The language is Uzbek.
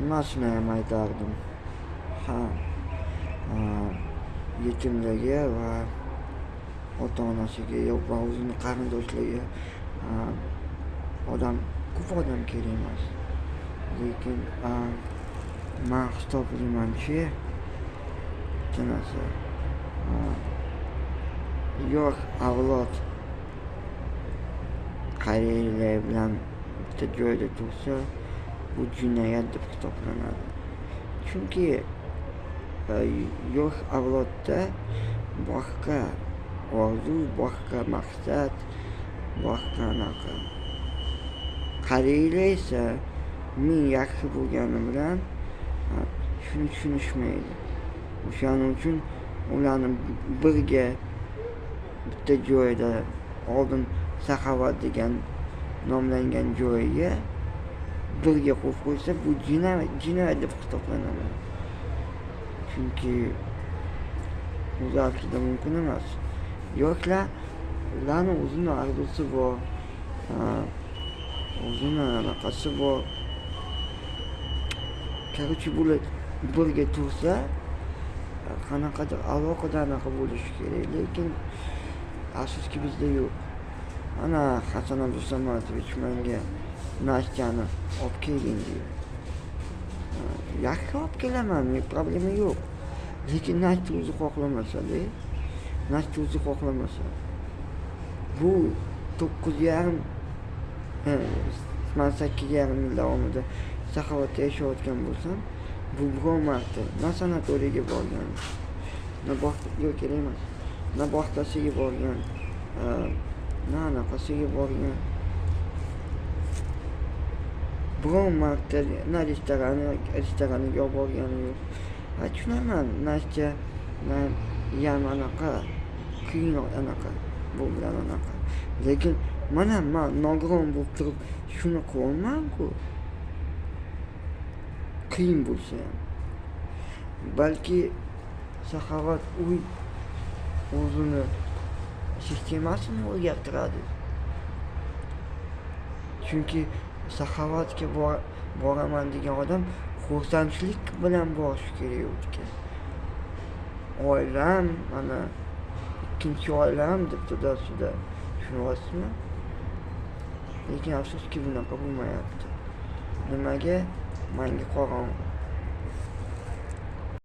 mana shuni ham aytardim. Ha, yetimlarga va ota-onasiga va o'zini qarindoshlariga ko'p odam kerak emas. Lekin men hisoblaymanki, chanasi yosh avlod qariylar bilan bitta joyda tursa, bu jinoyat deb hisoblanadi. Chunki yosh avlodda boshqa orzu, boshqa maqsad, boshqa anaqa. Qariylar esa men yaxshi bo'lgani bilan shuni tushunishmaydi. O'shaning uchun ularni birga bitta joyda oldin Saxovat degan nomlangan joyga birga qo'yib qo'ysa, bu jinoyat deb hisoblanadi. Chunki o'zi aslida mumkin emas. Yoshlarning o'zini orzusi bor, o'zini anaqasi bor. Короче, bular birga tursa, qanaqadir alohida anaqa bo'lishi kerak. Lekin afsuski bizda yo'q. Ana Hasan Abdusamadovich menga Nastyani olib keling deydi. Yaxshi olib kelaman, problema yo'q. Lekin Nastya o'zi xohlamasa, bu 9,5 men 8,5 yil davomida Saxovatda yashayotgan bo'lsam, bu biron marta na sanatoriyga borgan, na kerak emas, na bog'chasiga borgan, na anaqasiga borgan. Biron marta na restoraniga borgani yo'q. Tushunaman, Nastya ham anaqa, qiyinroq anaqa, bu bilan anaqa. Lekin men nogiron bo'lib turib shuni qilolmayman-ku. Qiyin bo'lsa ham. Balki Saxovat uy o'zini sistemasini o'zgartiradi. Chunki Saxovatga boraman degan odam xursandchilik bilan borishi kerak o'tga. Oilam, mana ikkinchi oilam deb tudasida, tushunyapsizmi? Lekin afsuski bunaqa bo'lmayapti. Nimaga? Menga qorong'u.